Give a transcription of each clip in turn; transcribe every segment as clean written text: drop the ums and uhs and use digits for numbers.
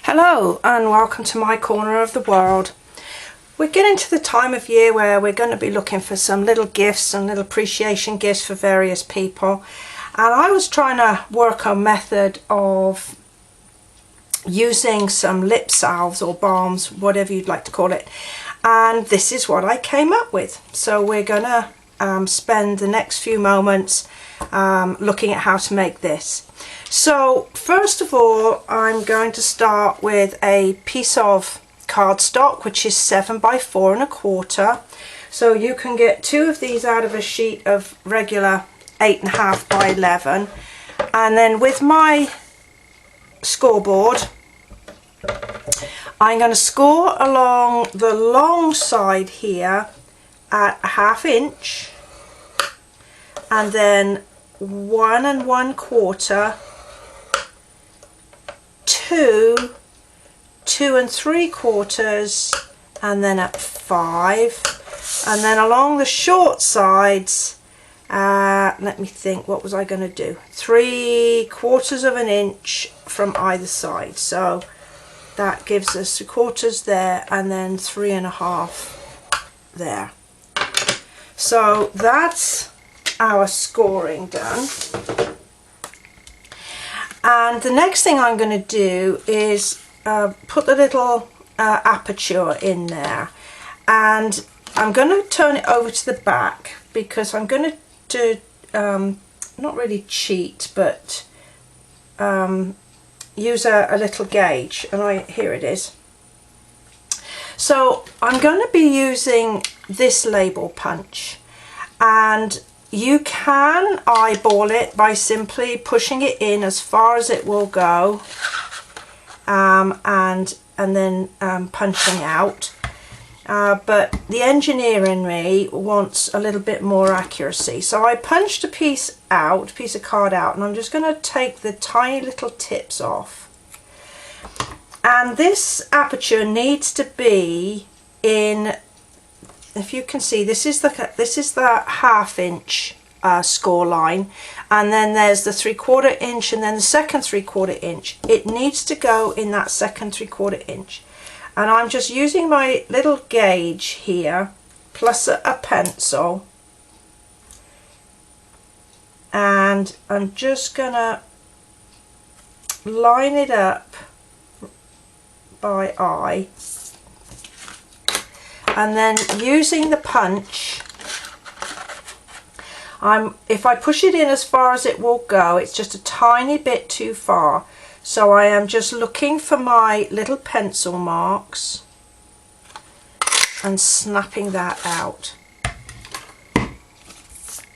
Hello and welcome to my corner of the world. We're getting to the time of year where we're going to be looking for some little gifts and little appreciation gifts for various people, and I was trying to work a method of using some lip salves or balms, whatever you'd like to call it, and this is what I came up with. So we're gonna spend the next few moments looking at how to make this. So first of all, I'm going to start with a piece of cardstock, which is 7 by 4 1/4. So you can get 2 of these out of a sheet of regular 8.5 by 11. And then with my scoreboard, I'm going to score along the long side here at 1/2 inch, and then 1 1/4, 2, 2 3/4, and then at 5, and then along the short sides, let me think, what was I going to do? 3/4 of an inch from either side. So that gives us 3/4 there, and then 3.5 there. So that's our scoring done. And the next thing I'm going to do is put the little aperture in there, and I'm going to turn it over to the back because I'm going to not really cheat, but use a little gauge, and here it is. So I'm going to be using this label punch, and you can eyeball it by simply pushing it in as far as it will go, and then punching out. But the engineer in me wants a little bit more accuracy. So I punched a piece of card out, and I'm just going to take the tiny little tips off. And this aperture needs to be in, if you can see, this is the 1/2 inch score line, and then there's the 3/4 inch, and then the second 3/4 inch. It needs to go in that second 3/4 inch. And I'm just using my little gauge here, plus a pencil, and I'm just gonna line it up by eye, and then using the punch, if I push it in as far as it will go, it's just a tiny bit too far. So I am just looking for my little pencil marks and snapping that out.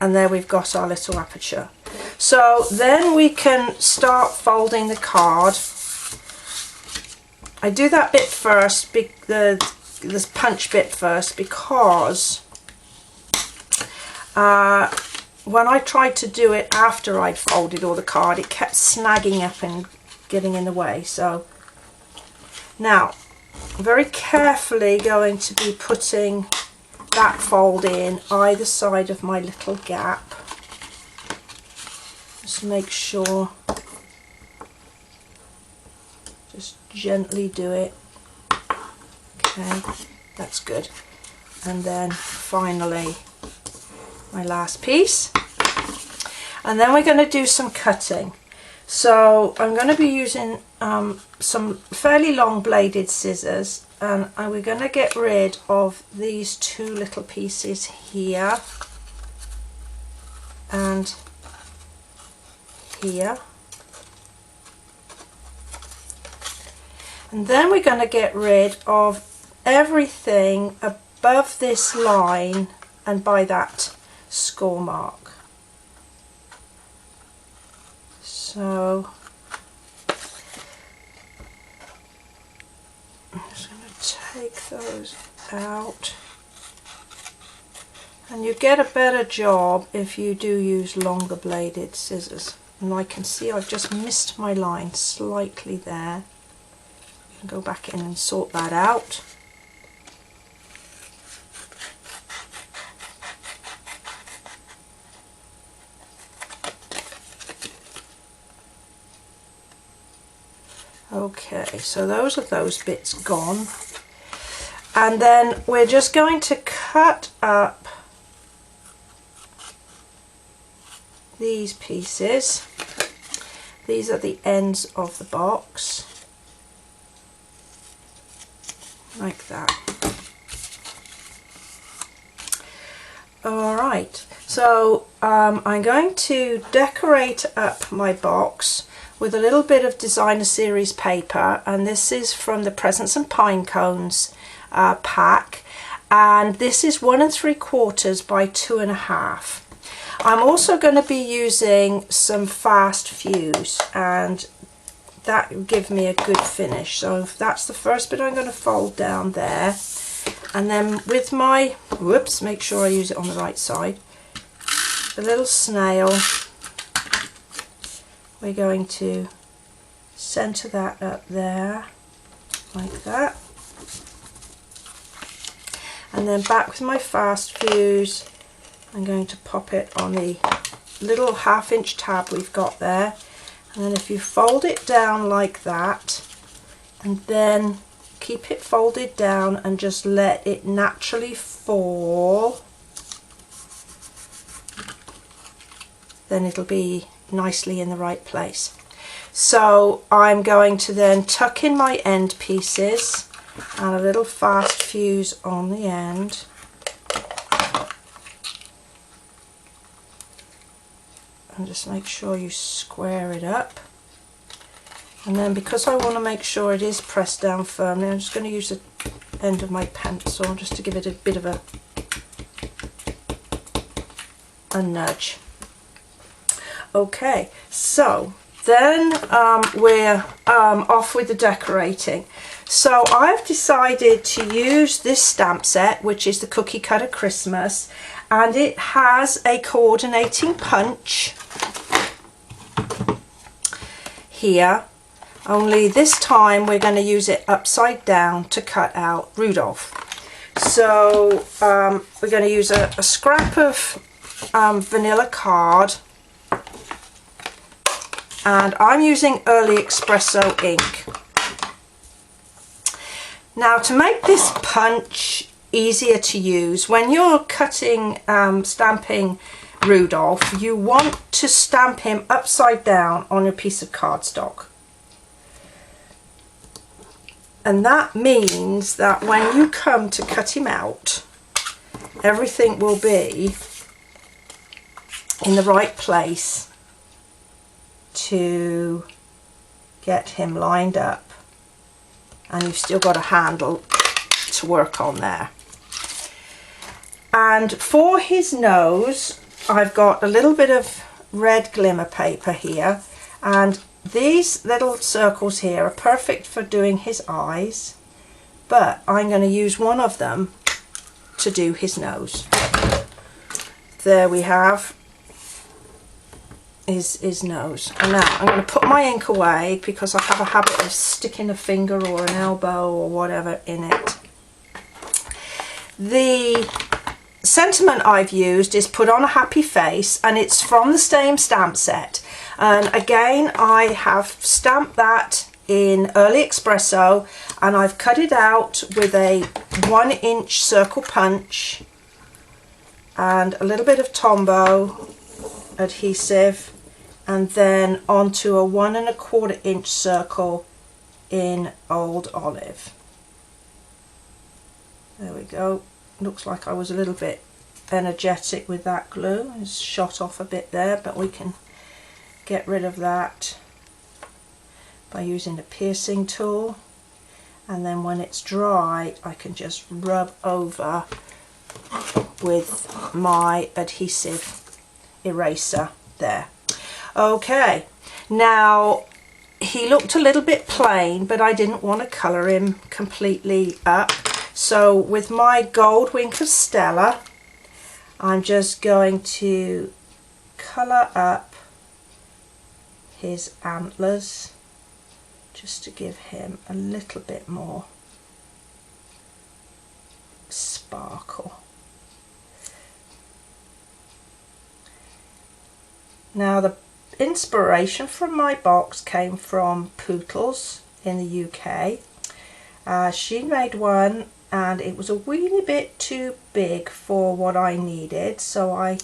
And there we've got our little aperture. So then we can start folding the card. I do that bit first, this punch bit first, because when I tried to do it after I'd folded all the card, it kept snagging up and getting in the way. So now I'm very carefully going to be putting that fold in either side of my little gap. Just make sure, just gently do it. Okay, that's good. And then finally my last piece, and then we're going to do some cutting. So I'm going to be using some fairly long bladed scissors, and we're going to get rid of these 2 little pieces here and here, and then we're going to get rid of everything above this line and by that score mark. So I'm just going to take those out, and you get a better job if you do use longer bladed scissors. And I can see I've just missed my line slightly there. I can go back in and sort that out. Okay, so those are those bits gone. And then we're just going to cut up these pieces. These are the ends of the box, like that. Alright, so I'm going to decorate up my box with a little bit of designer series paper, and this is from the Presents and Pine Cones pack, and this is 1 3/4 by 2.5. I'm also going to be using some fast fuse, and that will give me a good finish. So that's the first bit I'm going to fold down there, and then with my, whoops, make sure I use it on the right side, a little snail, we're going to center that up there like that, and then back with my fast fuse I'm going to pop it on the little 1/2 inch tab we've got there, and then if you fold it down like that and then keep it folded down and just let it naturally fall, then it'll be nicely in the right place. So I'm going to then tuck in my end pieces and a little fast fuse on the end. And just make sure you square it up. And then because I want to make sure it is pressed down firmly, I'm just going to use the end of my pencil just to give it a bit of a nudge. Okay, so then we're off with the decorating. So I've decided to use this stamp set, which is the Cookie Cutter Christmas, and it has a coordinating punch here, only this time we're going to use it upside down to cut out Rudolph. So we're going to use a scrap of vanilla card, and I'm using Early Espresso ink. Now, to make this punch easier to use, when you're cutting, stamping Rudolph, you want to stamp him upside down on a piece of cardstock. And that means that when you come to cut him out, everything will be in the right place to get him lined up, and you've still got a handle to work on there. And for his nose, I've got a little bit of red glimmer paper here, and these little circles here are perfect for doing his eyes, but I'm going to use one of them to do his nose. There we have his nose. And now I'm going to put my ink away because I have a habit of sticking a finger or an elbow or whatever in it. The sentiment I've used is Put on a Happy Face, and it's from the same stamp set. And again, I have stamped that in Early Espresso, and I've cut it out with a 1 inch circle punch and a little bit of Tombow adhesive, and then onto a 1 1/4 inch circle in Old Olive. There we go. Looks like I was a little bit energetic with that glue. It's shot off a bit there, but we can get rid of that by using the piercing tool, and then when it's dry I can just rub over with my adhesive eraser there. Okay, now he looked a little bit plain, but I didn't want to colour him completely up, so with my Gold Wink of Stella I'm just going to colour up his antlers just to give him a little bit more sparkle. Now, the inspiration from my box came from Poodles in the UK. She made one and it was a weeny bit too big for what I needed, so I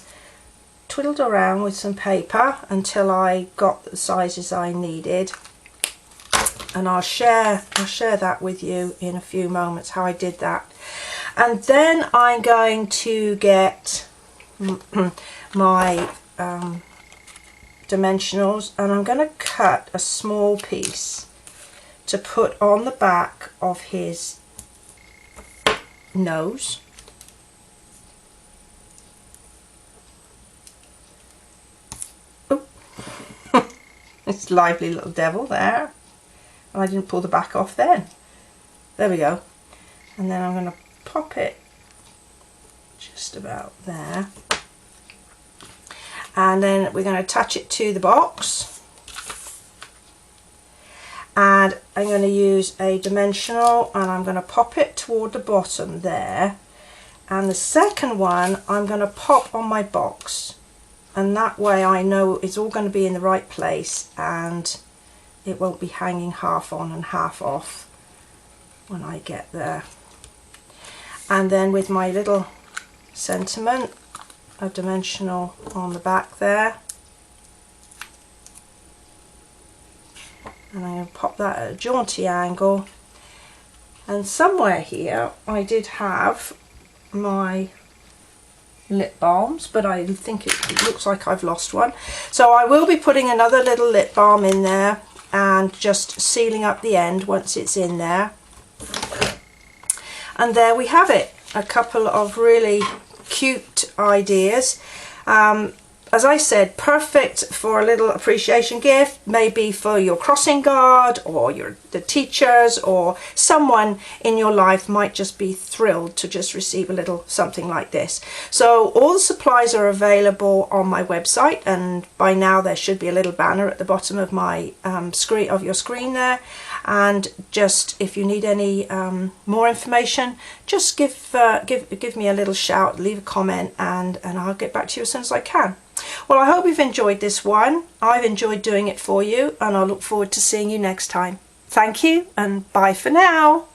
twiddled around with some paper until I got the sizes I needed, and I'll share that with you in a few moments how I did that. And then I'm going to get my dimensionals, and I'm going to cut a small piece to put on the back of his nose. Oh, this lively little devil there. And I didn't pull the back off then. There we go. And then I'm going to pop it just about there. And then we're going to attach it to the box. And I'm going to use a dimensional and I'm going to pop it toward the bottom there. And the second one I'm going to pop on my box. And that way I know it's all going to be in the right place and it won't be hanging half on and half off when I get there. And then with my little sentiment, a dimensional on the back there, and I'm going to pop that at a jaunty angle. And somewhere here I did have my lip balms, but I think it looks like I've lost one, so I will be putting another little lip balm in there and just sealing up the end once it's in there. And there we have it, a couple of really cute ideas. As I said, perfect for a little appreciation gift, maybe for your crossing guard or the teachers, or someone in your life might just be thrilled to just receive a little something like this. So all the supplies are available on my website, and by now there should be a little banner at the bottom of my your screen there. And just if you need any more information, just give me a little shout, leave a comment, and I'll get back to you as soon as I can. Well, I hope you've enjoyed this one. I've enjoyed doing it for you, and I look forward to seeing you next time. Thank you, and bye for now.